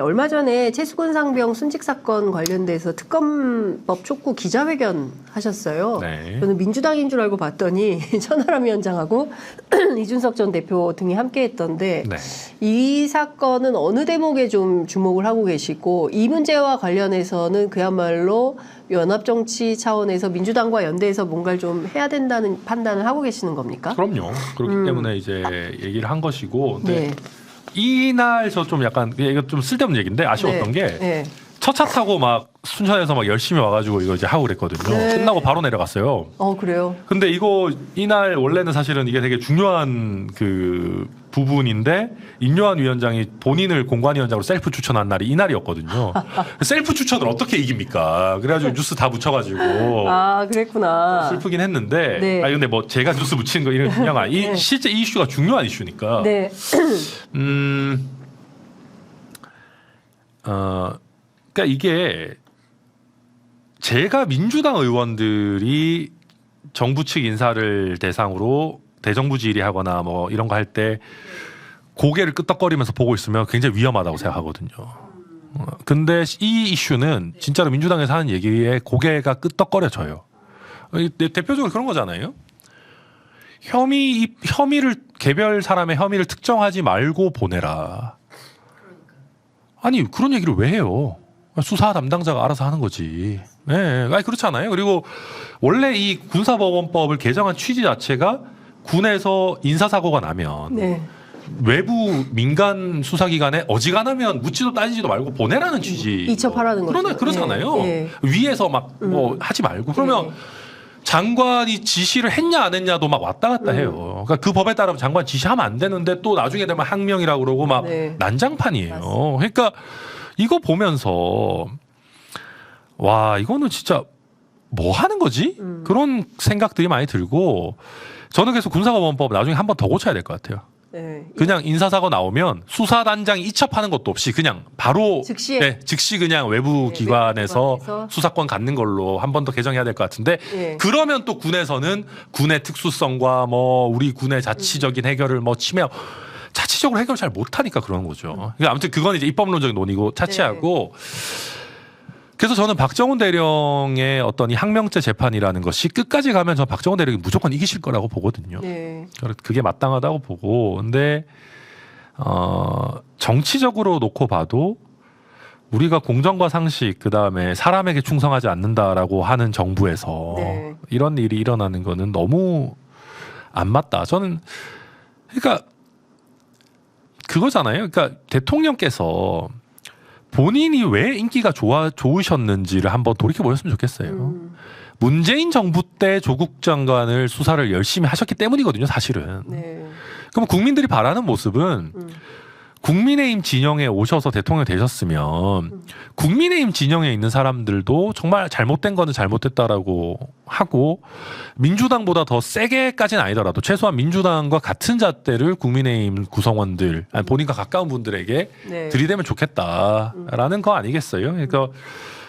얼마 전에 최수근 상병 순직 사건 관련돼서 특검법 촉구 기자회견 하셨어요. 네. 저는 민주당인 줄 알고 봤더니 천하람 위원장하고 이준석 전 대표 등이 함께했던데 네. 이 사건은 어느 대목에 좀 주목을 하고 계시고 이 문제와 관련해서는 그야말로 연합정치 차원에서 민주당과 연대해서 뭔가를 좀 해야 된다는 판단을 하고 계시는 겁니까? 그럼요. 그렇기 때문에 이제 얘기를 한 것이고. 네. 이날 저 좀 약간 이거 좀 쓸데없는 얘기인데 아쉬웠던 게 네. 첫 차 타고 막 순천에서 막 열심히 와가지고 이거 이제 하고 그랬거든요. 네. 끝나고 바로 내려갔어요. 그래요. 근데 이거 이날 원래는 사실은 이게 되게 중요한 그 부분인데 임요한 위원장이 본인을 공관위원장으로 셀프 추천한 날이 이날이었거든요. 셀프 추천을 어떻게 이깁니까? 그래가지고 뉴스 다 붙여가지고 그랬구나. 슬프긴 했는데. 네. 근데 뭐 제가 뉴스 붙인 거 이런 중요한 거 아니. 네. 실제 이 이슈가 중요한 이슈니까. 네. 그러니까 이게 제가 민주당 의원들이 정부 측 인사를 대상으로 대정부 질의하거나 뭐 이런 거 할 때 고개를 끄덕거리면서 보고 있으면 굉장히 위험하다고 생각하거든요. 근데 이 이슈는 진짜로 민주당에서 하는 얘기에 고개가 끄덕거려져요. 대표적으로 그런 거잖아요. 혐의를 개별 사람의 혐의를 특정하지 말고 보내라. 아니 그런 얘기를 왜 해요? 수사 담당자가 알아서 하는 거지. 네, 아니 그렇잖아요. 그리고 원래 이 군사법원법을 개정한 취지 자체가 군에서 인사사고가 나면 네. 외부 민간 수사기관에 어지간하면 묻지도 따지지도 말고 보내라는 취지. 이첩하라는 거죠. 그러잖아요. 네. 위에서 막 뭐 하지 말고 그러면. 네. 장관이 지시를 했냐 안 했냐도 막 왔다 갔다 해요. 그러니까 그 법에 따르면 장관 지시하면 안 되는데 또 나중에 되면 항명이라고 그러고 막 네. 난장판이에요. 맞습니다. 그러니까 이거 보면서 와 이거는 진짜 뭐 하는 거지? 그런 생각들이 많이 들고 저는 그래서 군사법원법 나중에 한 번 더 고쳐야 될 것 같아요. 네. 그냥 인사사고 나오면 수사단장이 이첩하는 것도 없이 그냥 바로 즉시에? 네, 즉시 그냥 외부 기관에서 기관에서? 수사권 갖는 걸로 한 번 더 개정해야 될 것 같은데 네. 그러면 또 군에서는 군의 특수성과 뭐 우리 군의 자치적인 해결을 뭐 침해 자치적으로 해결 잘 못하니까 그러는 거죠. 그러니까 아무튼 그건 이제 입법론적인 논의고 차치하고 그래서 저는 박정훈 대령의 어떤 이 항명죄 재판이라는 것이 끝까지 가면 저 박정훈 대령이 무조건 이기실 거라고 보거든요. 네. 그게 마땅하다고 보고 근데 정치적으로 놓고 봐도 우리가 공정과 상식 그다음에 사람에게 충성하지 않는다라고 하는 정부에서 네. 이런 일이 일어나는 거는 너무 안 맞다. 저는 그러니까 그거잖아요. 그러니까 대통령께서 본인이 왜 인기가 좋으셨는지를 한번 돌이켜 보셨으면 좋겠어요. 문재인 정부 때 조국 장관을 수사를 열심히 하셨기 때문이거든요, 사실은. 네. 그럼 국민들이 바라는 모습은 국민의힘 진영에 오셔서 대통령 되셨으면 국민의힘 진영에 있는 사람들도 정말 잘못된 거는 잘못됐다라고 하고 민주당보다 더 세게까지는 아니더라도 최소한 민주당과 같은 잣대를 국민의힘 구성원들 아니 본인과 가까운 분들에게 네. 들이대면 좋겠다라는 거 아니겠어요? 그러니까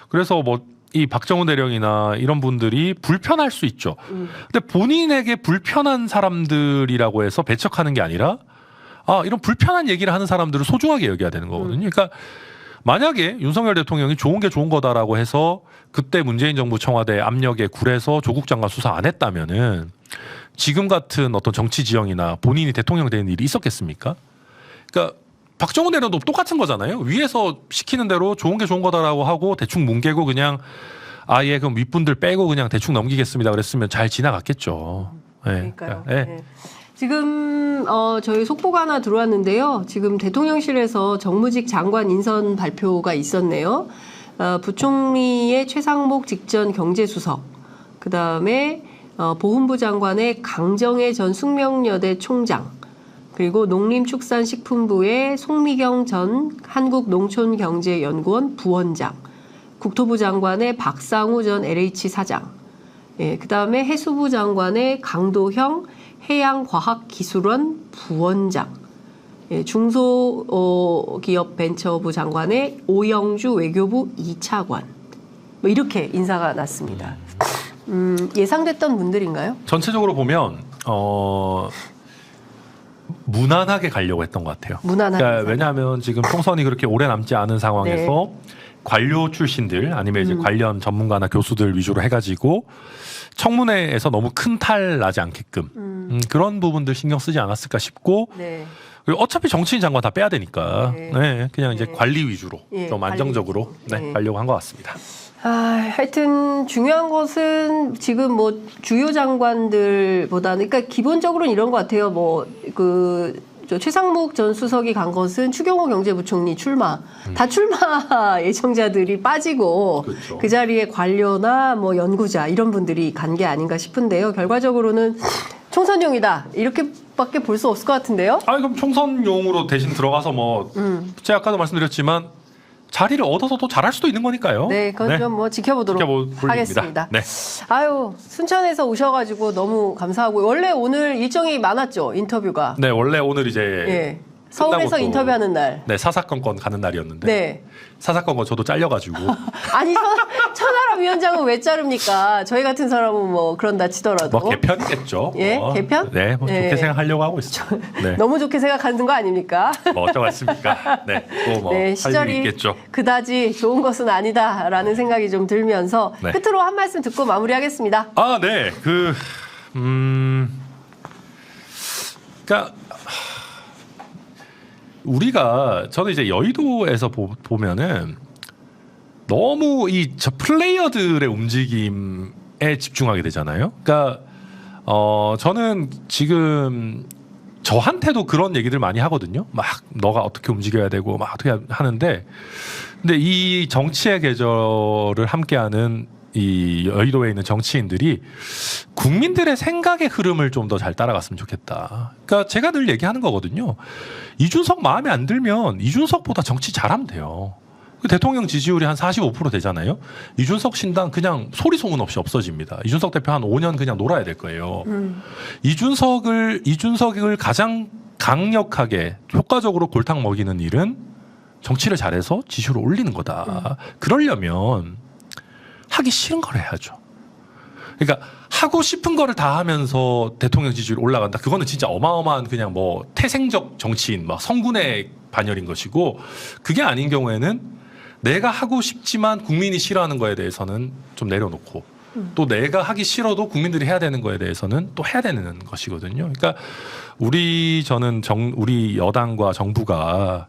그래서 뭐 이 박정훈 대령이나 이런 분들이 불편할 수 있죠. 근데 본인에게 불편한 사람들이라고 해서 배척하는 게 아니라 이런 불편한 얘기를 하는 사람들을 소중하게 여겨야 되는 거거든요. 그러니까 만약에 윤석열 대통령이 좋은 게 좋은 거다라고 해서 그때 문재인 정부 청와대 압력에 굴해서 조국 장관 수사 안 했다면은 지금 같은 어떤 정치 지형이나 본인이 대통령 되는 일이 있었겠습니까? 그러니까 박정훈 대령도 똑같은 거잖아요. 위에서 시키는 대로 좋은 게 좋은 거다라고 하고 대충 뭉개고 그냥 예 그럼 윗분들 빼고 그냥 대충 넘기겠습니다 그랬으면 잘 지나갔겠죠. 네. 그러니까요. 네. 네. 지금 저희 속보가 하나 들어왔는데요. 지금 대통령실에서 정무직 장관 인선 발표가 있었네요. 부총리의 최상목 직전 경제수석, 그 다음에 보훈부 장관의 강정혜 전 숙명여대 총장, 그리고 농림축산식품부의 송미경 전 한국농촌경제연구원 부원장, 국토부 장관의 박상우 전 LH 사장, 그 다음에 해수부 장관의 강도형 해양과학기술원 부원장, 중소기업벤처부 장관의 오영주 외교부 2차관, 뭐 이렇게 인사가 났습니다. 예상됐던 분들인가요? 전체적으로 보면 무난하게 가려고 했던 것 같아요. 무난하게. 그러니까 왜냐하면 지금 총선이 그렇게 오래 남지 않은 상황에서 관료 출신들 아니면 이제 관련 전문가나 교수들 위주로 해가지고 청문회에서 너무 큰 탈 나지 않게끔 그런 부분들 신경 쓰지 않았을까 싶고 네. 그리고 어차피 정치인 장관 다 빼야 되니까 그냥 이제 네. 관리 위주로 좀 관리 안정적으로 위주로. 네. 가려고 한 것 같습니다. 하여튼 중요한 것은 지금 뭐 주요 장관들보다는 그러니까 기본적으로는 이런 것 같아요. 저 최상목 전 수석이 간 것은 추경호 경제부총리 출마. 다 출마 예정자들이 빠지고 그렇죠. 그 자리에 관료나 뭐 연구자 이런 분들이 간 게 아닌가 싶은데요. 결과적으로는 총선용이다. 이렇게밖에 볼 수 없을 것 같은데요. 그럼 총선용으로 대신 들어가서 뭐 제가 아까도 말씀드렸지만 자리를 얻어서 또 잘할 수도 있는 거니까요. 네, 그건 좀 뭐 지켜보도록 하겠습니다. 네. 아유, 순천에서 오셔가지고 너무 감사하고 원래 오늘 일정이 많았죠, 인터뷰가. 네, 원래 오늘 이제 예. 서울에서 또, 인터뷰하는 날. 네, 사사건건 가는 날이었는데 네. 사사건건 저도 잘려가지고 아니 천하람 위원장은 왜 자릅니까? 저희 같은 사람은 뭐 그런다 치더라도. 뭐 개편이겠죠. 예, 개편? 네, 뭐 네. 좋게 생각하려고 하고 있어요. 네. 너무 좋게 생각하는 거 아닙니까? 뭐 어쩌겠습니까? 네, 또 뭐 할 일이 시절이 있겠죠. 그다지 좋은 것은 아니다라는 생각이 좀 들면서 네. 끝으로 한 말씀 듣고 마무리하겠습니다. 네, 그러니까 우리가 저는 이제 여의도에서 보면은 너무 저 플레이어들의 움직임에 집중하게 되잖아요. 그러니까 저는 지금 저한테도 그런 얘기들 많이 하거든요. 막 너가 어떻게 움직여야 되고 막 어떻게 하는데, 근데 이 정치의 계절을 함께하는 이 여의도에 있는 정치인들이 국민들의 생각의 흐름을 좀 더 잘 따라갔으면 좋겠다. 그러니까 제가 늘 얘기하는 거거든요. 이준석 마음에 안 들면 이준석보다 정치 잘하면 돼요. 대통령 지지율이 한 45% 되잖아요. 이준석 신당 그냥 소리 소문 없이 없어집니다. 이준석 대표 한 5년 그냥 놀아야 될 거예요. 이준석을 가장 강력하게 효과적으로 골탕 먹이는 일은 정치를 잘해서 지지율을 올리는 거다. 그러려면 하기 싫은 걸 해야죠. 그러니까 하고 싶은 거를 다 하면서 대통령 지지율이 올라간다. 그거는 진짜 어마어마한 그냥 뭐 태생적 정치인, 막 성군의 반열인 것이고, 그게 아닌 경우에는 내가 하고 싶지만 국민이 싫어하는 거에 대해서는 좀 내려놓고 또 내가 하기 싫어도 국민들이 해야 되는 거에 대해서는 또 해야 되는 것이거든요. 그러니까 우리 여당과 정부가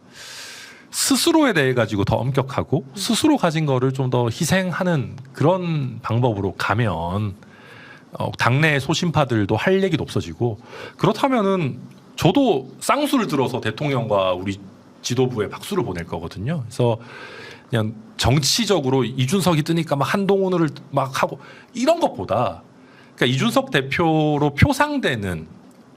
스스로에 대해 가지고 더 엄격하고 스스로 가진 거를 좀 더 희생하는 그런 방법으로 가면 당내 소신파들도 할 얘기도 없어지고, 그렇다면은 저도 쌍수를 들어서 대통령과 우리 지도부에 박수를 보낼 거거든요. 그래서 그냥 정치적으로 이준석이 뜨니까 막 한동훈을 막 하고 이런 것보다, 그러니까 이준석 대표로 표상되는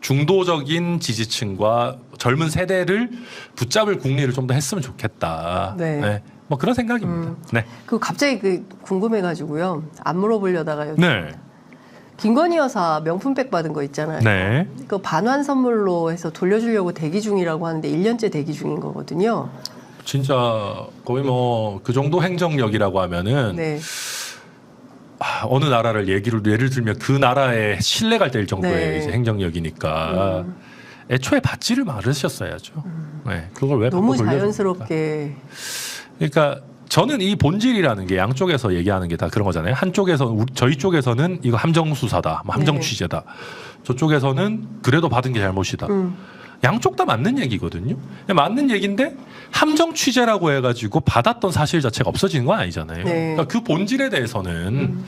중도적인 지지층과 젊은 세대를 붙잡을 국리를 좀 더 했으면 좋겠다. 네. 뭐 그런 생각입니다. 네. 갑자기 궁금해가지고요. 안 물어보려다가요. 네. 김건희 여사 명품백 받은 거 있잖아요. 네. 그 반환 선물로 해서 돌려주려고 대기 중이라고 하는데 1년째 대기 중인 거거든요. 진짜 거의 뭐 그 정도 행정력이라고 하면은 네. 어느 나라를 예를 들면 그 나라의 신뢰가 될 정도의 네. 이제 행정력이니까 애초에 받지를 말으셨어야죠. 네. 그걸 왜 너무 바꿔 돌려줍니까? 자연스럽게. 그러니까 저는 이 본질이라는 게 양쪽에서 얘기하는 게 다 그런 거잖아요. 한쪽에서 저희 쪽에서는 이거 함정 수사다, 뭐 함정 네. 취재다. 저쪽에서는 그래도 받은 게 잘못이다. 양쪽 다 맞는 얘기거든요. 맞는 얘기인데 함정 취재라고 해가지고 받았던 사실 자체가 없어지는 건 아니잖아요. 네. 그러니까 그 본질에 대해서는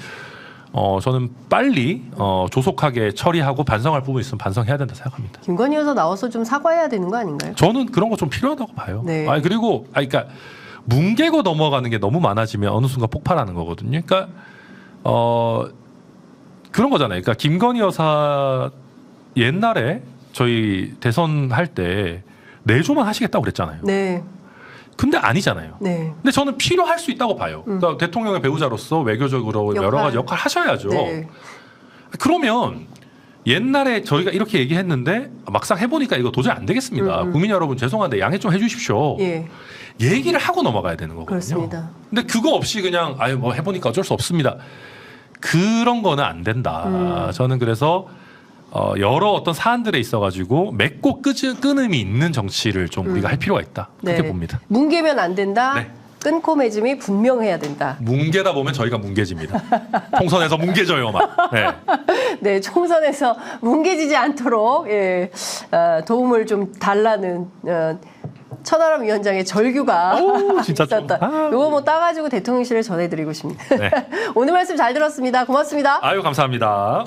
저는 빨리 조속하게 처리하고 반성할 부분이 있으면 반성해야 된다 생각합니다. 김건희 여사 나와서 좀 사과해야 되는 거 아닌가요? 저는 그런 거 좀 필요하다고 봐요. 네. 그리고 그러니까 뭉개고 넘어가는 게 너무 많아지면 어느 순간 폭발하는 거거든요. 그러니까 그런 거잖아요. 그러니까 김건희 여사 옛날에 저희 대선 할 때 내조만 하시겠다고 그랬잖아요. 네. 근데 아니잖아요. 네. 근데 저는 필요할 수 있다고 봐요. 그러니까 대통령의 배우자로서 외교적으로 여러 가지 역할 하셔야죠. 네. 그러면 옛날에 저희가 이렇게 얘기했는데 막상 해보니까 이거 도저히 안 되겠습니다. 국민 여러분 죄송한데 양해 좀 해주십시오. 예. 얘기를 하고 넘어가야 되는 거거든요. 그렇습니다. 근데 그거 없이 그냥 뭐 해보니까 어쩔 수 없습니다. 그런 거는 안 된다. 저는 그래서 여러 어떤 사안들에 있어가지고 맺고 끊음이 있는 정치를 좀 우리가 할 필요가 있다. 그렇게 네. 봅니다. 뭉개면 안 된다. 네. 끊고 맺음이 분명해야 된다. 뭉개다 보면 저희가 뭉개집니다. 총선에서 뭉개져요, 막. 네. 네, 총선에서 뭉개지지 않도록 도움을 좀 달라는 천하람 위원장의 절규가 오, 진짜 좀. 있었다. 요거 뭐 따가지고 대통령실에 전해드리고 싶습니다. 네. 오늘 말씀 잘 들었습니다. 고맙습니다. 아유, 감사합니다.